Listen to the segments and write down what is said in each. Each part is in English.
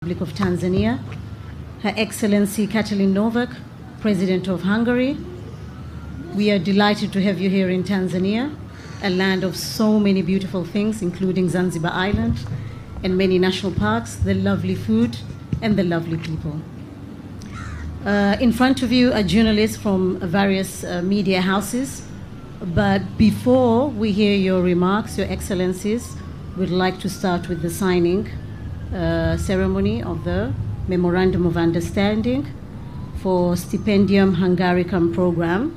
Republic of Tanzania, Her Excellency Katalin Novák, President of Hungary. We are delighted to have you here in Tanzania, a land of so many beautiful things, including Zanzibar Island and many national parks, the lovely food, and the lovely people. In front of you are journalists from various media houses, but before we hear your remarks, Your Excellencies, we'd like to start with the signing ceremony of the Memorandum of Understanding for Stipendium Hungaricum program,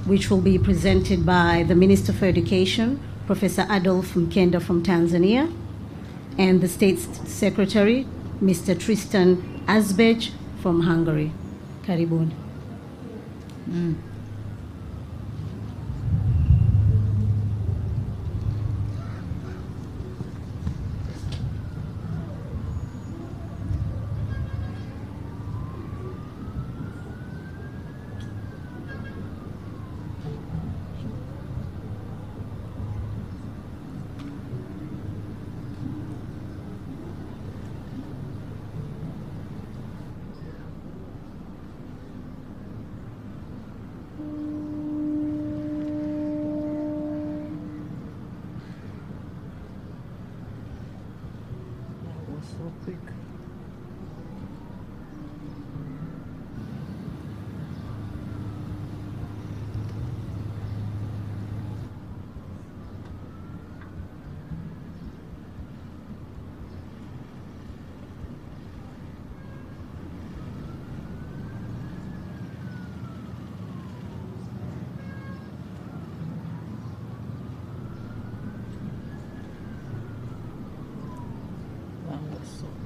which will be presented by the Minister for Education, Professor Adolf Mkenda from Tanzania, and the State Secretary, Mr. Tristan Azbej from Hungary. Karibuni.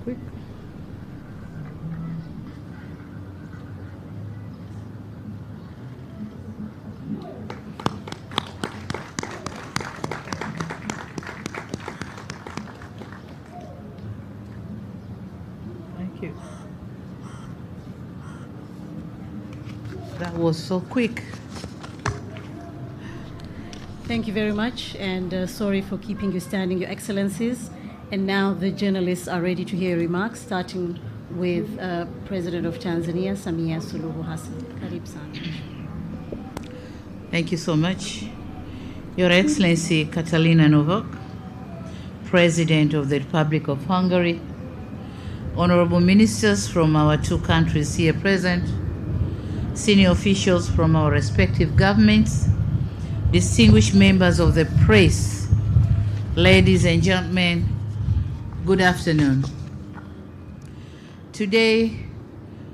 Quick. Thank you. That was so quick. Thank you very much, and sorry for keeping you standing, Your Excellencies. And now the journalists are ready to hear remarks, starting with President of Tanzania, Samia Suluhu Hassan. Karibu sana. Thank you so much. Your Excellency Katalin Novák, President of the Republic of Hungary, honorable ministers from our two countries here present, senior officials from our respective governments, distinguished members of the press, ladies and gentlemen, good afternoon. Today,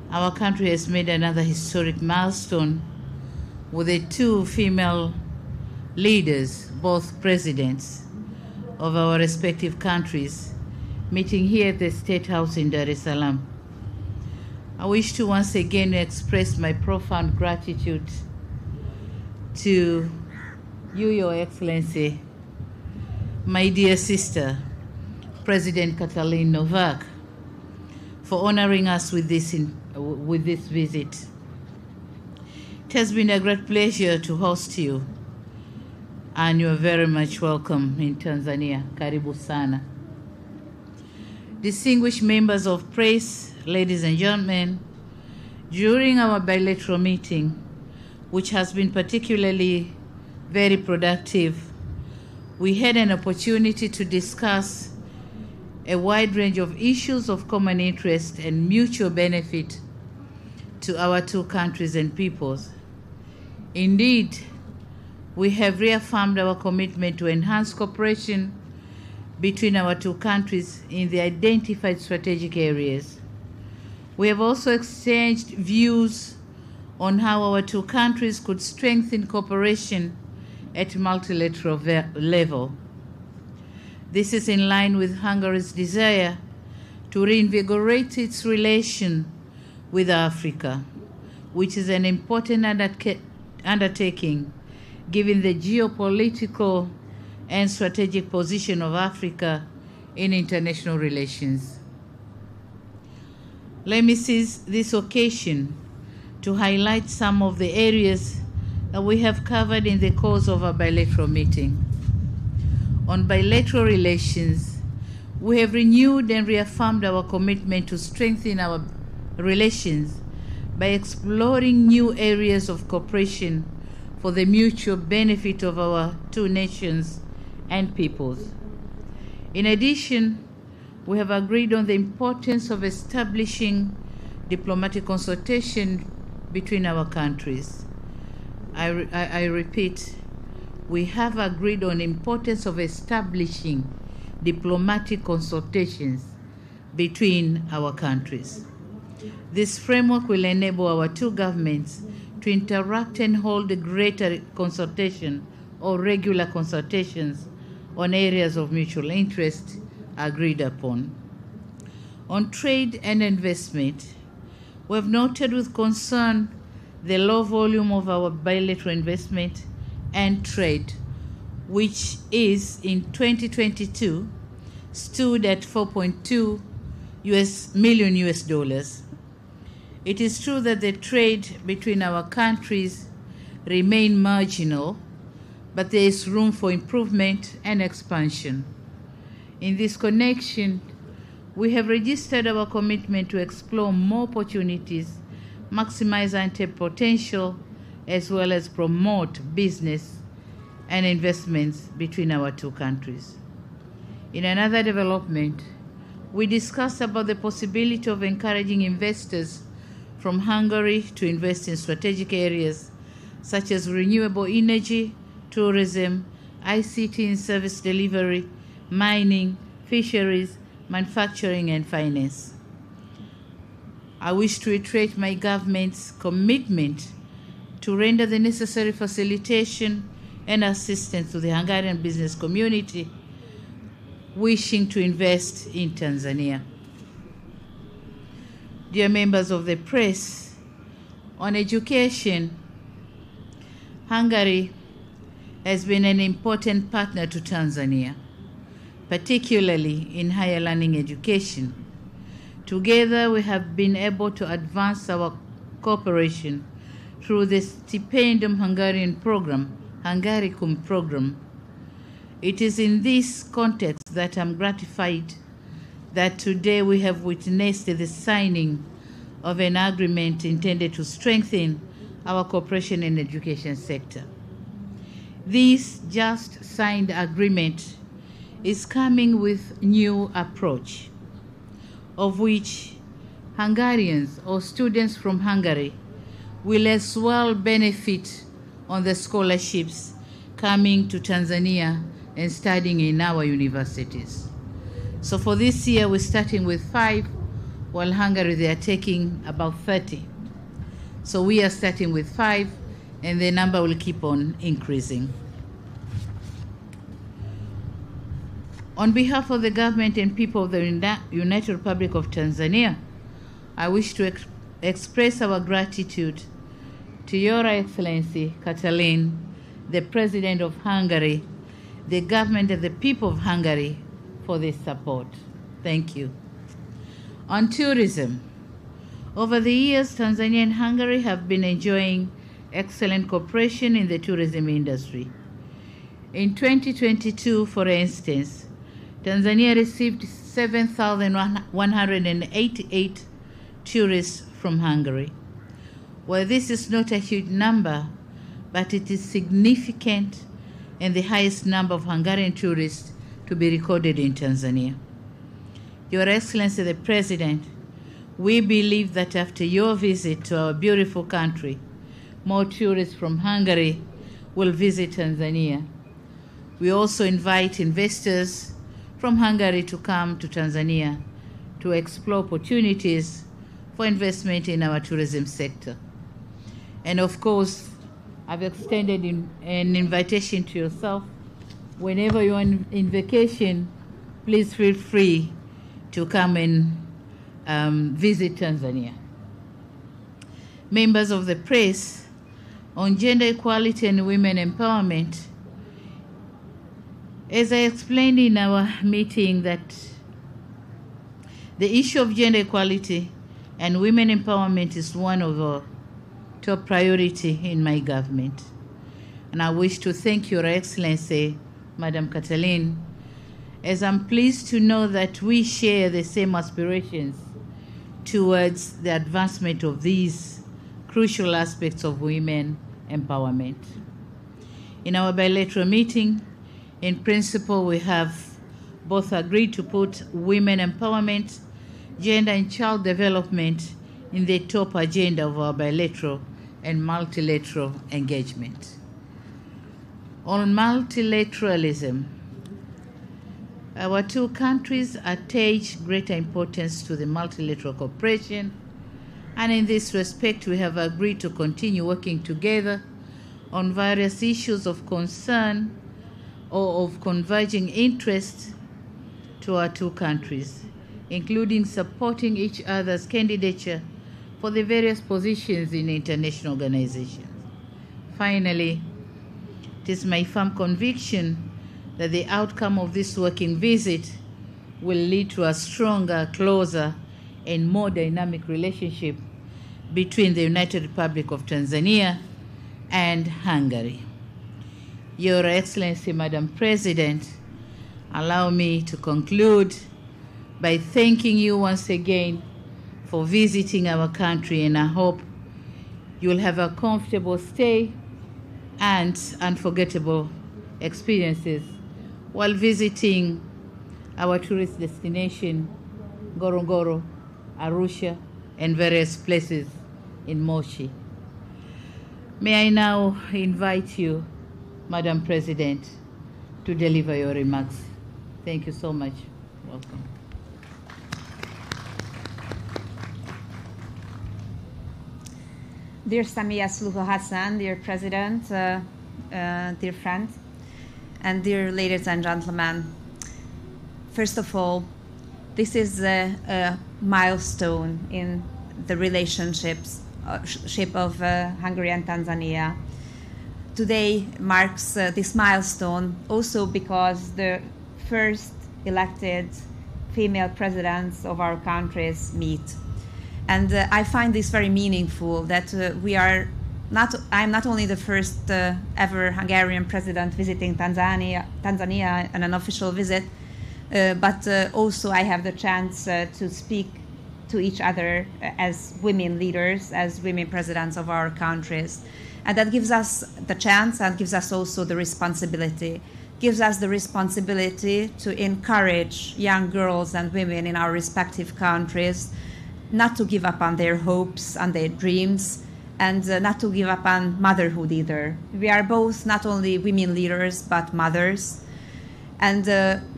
our country has made another historic milestone with the two female leaders, both presidents of our respective countries, meeting here at the State House in Dar es Salaam. I wish to once again express my profound gratitude to you, Your Excellency, my dear sister, President Katalin Novák, for honoring us with this visit. It has been a great pleasure to host you, and you are very much welcome in Tanzania. Karibu sana. Distinguished members of press, ladies and gentlemen, during our bilateral meeting, which has been particularly very productive, we had an opportunity to discuss a wide range of issues of common interest and mutual benefit to our two countries and peoples. Indeed, we have reaffirmed our commitment to enhance cooperation between our two countries in the identified strategic areas. We have also exchanged views on how our two countries could strengthen cooperation at multilateral level. This is in line with Hungary's desire to reinvigorate its relation with Africa, which is an important undertaking given the geopolitical and strategic position of Africa in international relations. Let me seize this occasion to highlight some of the areas that we have covered in the course of our bilateral meeting. On bilateral relations, we have renewed and reaffirmed our commitment to strengthen our relations by exploring new areas of cooperation for the mutual benefit of our two nations and peoples. In addition, we have agreed on the importance of establishing diplomatic consultation between our countries. I repeat, we have agreed on the importance of establishing diplomatic consultations between our countries. This framework will enable our two governments to interact and hold a greater consultation or regular consultations on areas of mutual interest agreed upon. On trade and investment, we have noted with concern the low volume of our bilateral investment and trade, which is in 2022 stood at $4.2 million. It is true that the trade between our countries remain marginal, but there is room for improvement and expansion. In this connection, we have registered our commitment to explore more opportunities, maximize untapped potential, as well as promote business and investments between our two countries. In another development, we discussed about the possibility of encouraging investors from Hungary to invest in strategic areas such as renewable energy, tourism, ICT and service delivery, mining, fisheries, manufacturing, and finance. I wish to reiterate my government's commitment to render the necessary facilitation and assistance to the Hungarian business community wishing to invest in Tanzania. Dear members of the press, on education, Hungary has been an important partner to Tanzania, particularly in higher learning education. Together, we have been able to advance our cooperation through the Stipendium Hungarian program, Hungaricum program. It is in this context that I'm gratified that today we have witnessed the signing of an agreement intended to strengthen our cooperation in the education sector. This just signed agreement is coming with new approach, of which Hungarians or students from Hungary will as well benefit on the scholarships coming to Tanzania and studying in our universities. So for this year, we're starting with 5, while Hungary, they are taking about 30. So we are starting with 5, and the number will keep on increasing. On behalf of the government and people of the United Republic of Tanzania, I wish to express our gratitude to Your Excellency Katalin, the President of Hungary, the government and the people of Hungary for this support. Thank you. On tourism, over the years, Tanzania and Hungary have been enjoying excellent cooperation in the tourism industry. In 2022, for instance, Tanzania received 7,188 tourists from Hungary. Well, this is not a huge number, but it is significant and the highest number of Hungarian tourists to be recorded in Tanzania. Your Excellency the President, we believe that after your visit to our beautiful country, more tourists from Hungary will visit Tanzania. We also invite investors from Hungary to come to Tanzania to explore opportunities for investment in our tourism sector. And of course, I've extended an invitation to yourself. Whenever you're on vacation, please feel free to come and visit Tanzania. Members of the press, on gender equality and women empowerment, as I explained in our meeting, that the issue of gender equality and women empowerment is one of our top priority in my government. And I wish to thank Your Excellency, Madam Katalin, as I'm pleased to know that we share the same aspirations towards the advancement of these crucial aspects of women empowerment. In our bilateral meeting, in principle, we have both agreed to put women empowerment, gender and child development in the top agenda of our bilateral and multilateral engagement. On multilateralism, our two countries attach greater importance to the multilateral cooperation, and in this respect, we have agreed to continue working together on various issues of concern or of converging interest to our two countries, including supporting each other's candidature for the various positions in international organizations. Finally, it is my firm conviction that the outcome of this working visit will lead to a stronger, closer, and more dynamic relationship between the United Republic of Tanzania and Hungary. Your Excellency, Madam President, allow me to conclude by thanking you once again for visiting our country, and I hope you'll have a comfortable stay and unforgettable experiences while visiting our tourist destination, Ngorongoro, Arusha, and various places in Moshi. May I now invite you, Madam President, to deliver your remarks. Thank you so much. Welcome. Dear Samia Suluhu Hassan, dear President, dear friends, and dear ladies and gentlemen, first of all, this is a milestone in the relationships of Hungary and Tanzania. Today marks this milestone also because the first elected female presidents of our countries meet. And I find this very meaningful that I'm not only the first ever Hungarian president visiting Tanzania on an official visit, but also I have the chance to speak to each other as women leaders, as women presidents of our countries. And that gives us the chance and gives us also the responsibility. Gives us the responsibility to encourage young girls and women in our respective countries not to give up on their hopes and their dreams, and not to give up on motherhood either. We are both not only women leaders, but mothers. And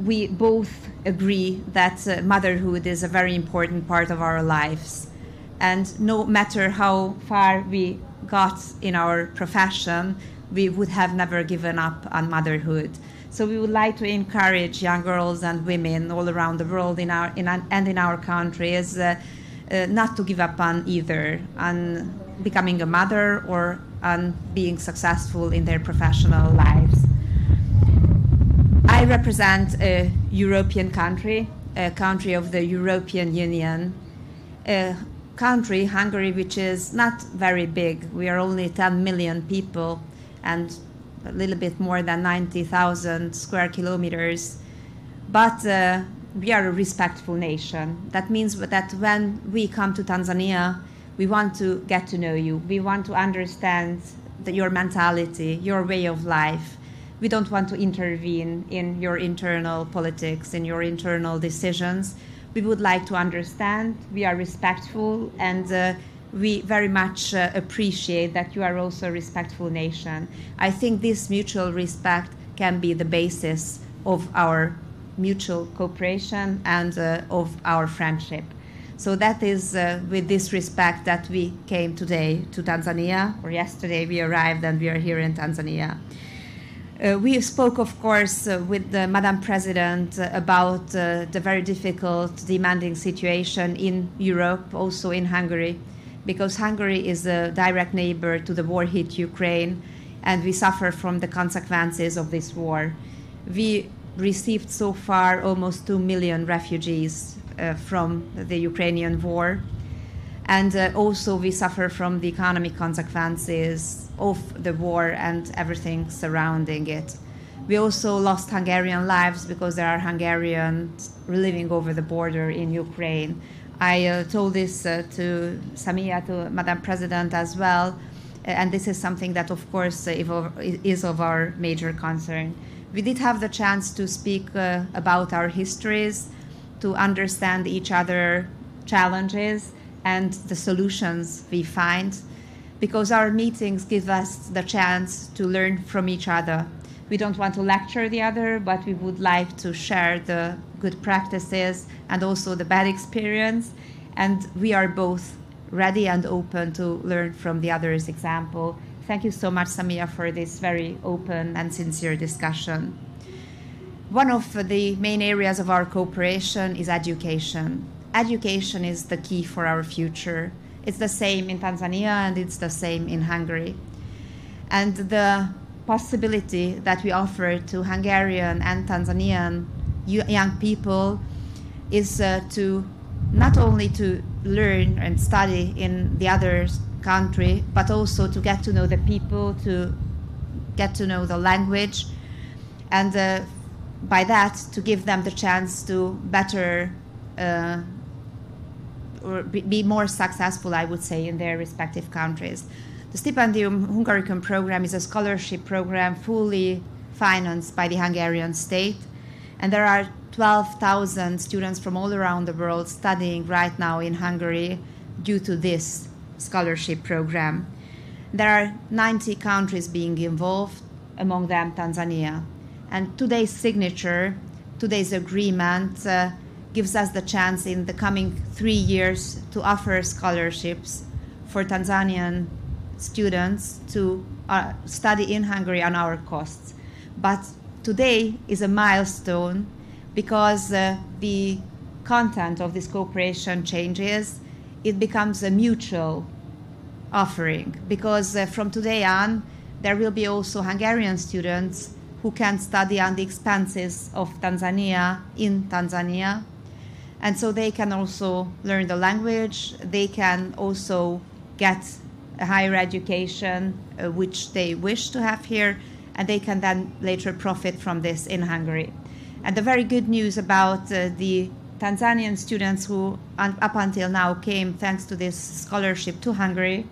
we both agree that motherhood is a very important part of our lives. And no matter how far we got in our profession, we would have never given up on motherhood. So we would like to encourage young girls and women all around the world in our countries not to give up on either, on becoming a mother or on being successful in their professional lives. I represent a European country, a country of the European Union, a country, Hungary, which is not very big. We are only 10 million people and a little bit more than 90,000 square kilometers. But we are a respectful nation. That means that when we come to Tanzania, we want to get to know you. We want to understand your mentality, your way of life. We don't want to intervene in your internal politics, in your internal decisions. We would like to understand. We are respectful, and we very much appreciate that you are also a respectful nation. I think this mutual respect can be the basis of our mutual cooperation and of our friendship. So that is with this respect that we came today to Tanzania, or yesterday we arrived and we are here in Tanzania. We spoke, of course, with the Madam President about the very difficult, demanding situation in Europe, also in Hungary, because Hungary is a direct neighbor to the war-hit Ukraine, and we suffer from the consequences of this war. We received so far almost 2 million refugees from the Ukrainian war. And also we suffer from the economic consequences of the war and everything surrounding it. We also lost Hungarian lives because there are Hungarians living over the border in Ukraine. I told this to Samia, to Madam President as well, and this is something that, of course, is of our major concern. We did have the chance to speak about our histories, to understand each other's challenges and the solutions we find, because our meetings give us the chance to learn from each other. We don't want to lecture the other, but we would like to share the good practices and also the bad experience. And we are both ready and open to learn from the other's example. Thank you so much, Samia, for this very open and sincere discussion. One of the main areas of our cooperation is education. Education is the key for our future. It's the same in Tanzania and it's the same in Hungary. And the possibility that we offer to Hungarian and Tanzanian young people is to not only to learn and study in the other country, but also to get to know the people, to get to know the language, and by that to give them the chance to better or be more successful, I would say, in their respective countries. The Stipendium Hungaricum program is a scholarship program fully financed by the Hungarian state, and there are 12,000 students from all around the world studying right now in Hungary due to this scholarship program. There are 90 countries being involved, among them Tanzania. And today's signature, today's agreement, gives us the chance in the coming 3 years to offer scholarships for Tanzanian students to study in Hungary on our costs. But today is a milestone because the content of this cooperation changes. It becomes a mutual offering because from today on there will be also Hungarian students who can study on the expenses of Tanzania in Tanzania, and so they can also learn the language, they can also get a higher education which they wish to have here, and they can then later profit from this in Hungary. And the very good news about the Tanzanian students who up until now came thanks to this scholarship to Hungary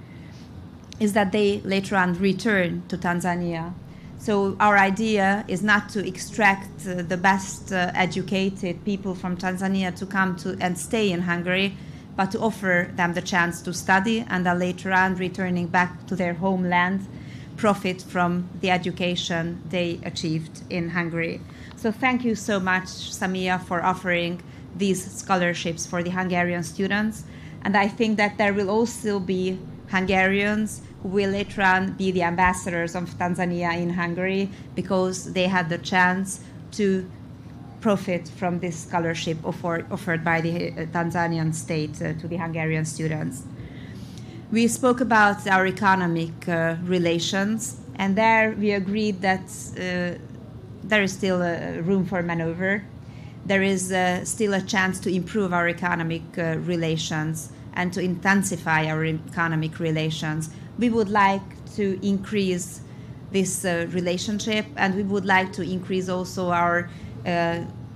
is that they later on return to Tanzania. So our idea is not to extract the best educated people from Tanzania to come to and stay in Hungary, but to offer them the chance to study and then later on returning back to their homeland, profit from the education they achieved in Hungary. So thank you so much, Samia, for offering these scholarships for the Hungarian students. And I think that there will also be Hungarians who will later on be the ambassadors of Tanzania in Hungary because they had the chance to profit from this scholarship offered by the Tanzanian state to the Hungarian students. We spoke about our economic relations, and there we agreed that there is still room for maneuver. There is still a chance to improve our economic relations and to intensify our economic relations. We would like to increase this relationship, and we would like to increase also our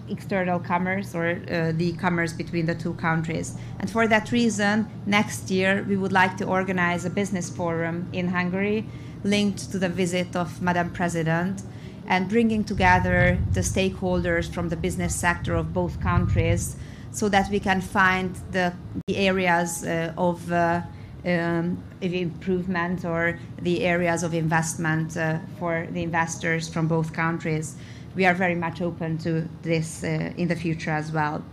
external commerce or the commerce between the two countries. And for that reason, next year we would like to organize a business forum in Hungary linked to the visit of Madam President, and bringing together the stakeholders from the business sector of both countries so that we can find the areas of improvement or the areas of investment for the investors from both countries. We are very much open to this in the future as well.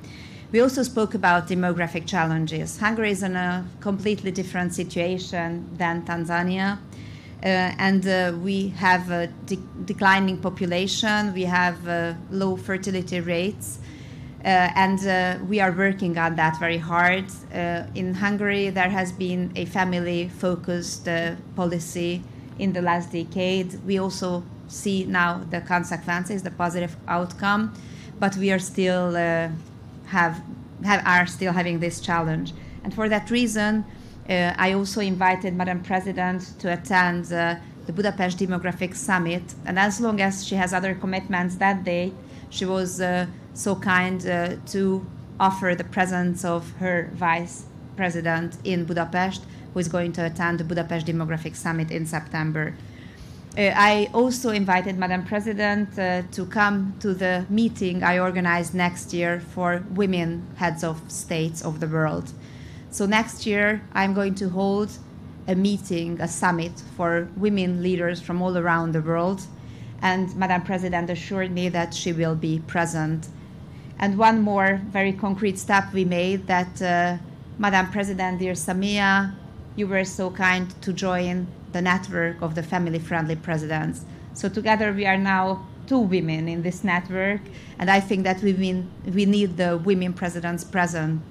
We also spoke about demographic challenges. Hungary is in a completely different situation than Tanzania. We have a declining population, we have low fertility rates, and we are working on that very hard. In Hungary, there has been a family-focused policy in the last decade. We also see now the consequences, the positive outcome, but we are still are still having this challenge. And for that reason, I also invited Madam President to attend the Budapest Demographic Summit. And as long as she has other commitments that day, she was so kind to offer the presence of her vice president in Budapest, who is going to attend the Budapest Demographic Summit in September. I also invited Madam President to come to the meeting I organized next year for women heads of states of the world. So next year, I'm going to hold a meeting, a summit for women leaders from all around the world. And Madam President assured me that she will be present. And one more very concrete step we made that, Madam President, dear Samia, you were so kind to join the network of the family-friendly presidents. So together we are now 2 women in this network, and I think that we need the women presidents present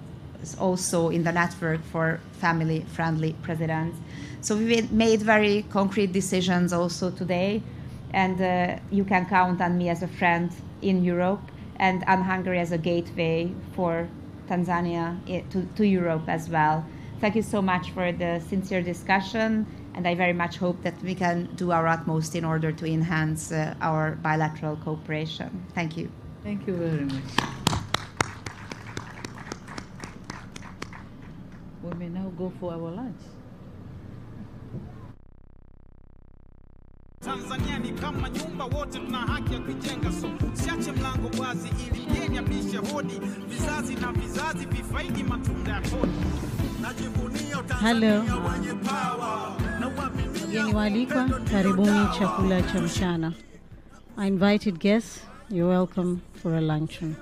also in the network for family-friendly presidents. So we made very concrete decisions also today, and you can count on me as a friend in Europe and on Hungary as a gateway for Tanzania to Europe as well. Thank you so much for the sincere discussion, and I very much hope that we can do our utmost in order to enhance our bilateral cooperation. Thank you. Thank you very much. We may now go for our lunch. Tanzania ni kama nyumba, wote tuna haki ya kujenga, so siache mlango wazi ili mgeni abishe hodi, vizazi na vizazi vifaidi matunda ya kodi. Hello. Wageni waalikwa, karibuni chakula cha mchana. I invited guests. You're welcome for a luncheon.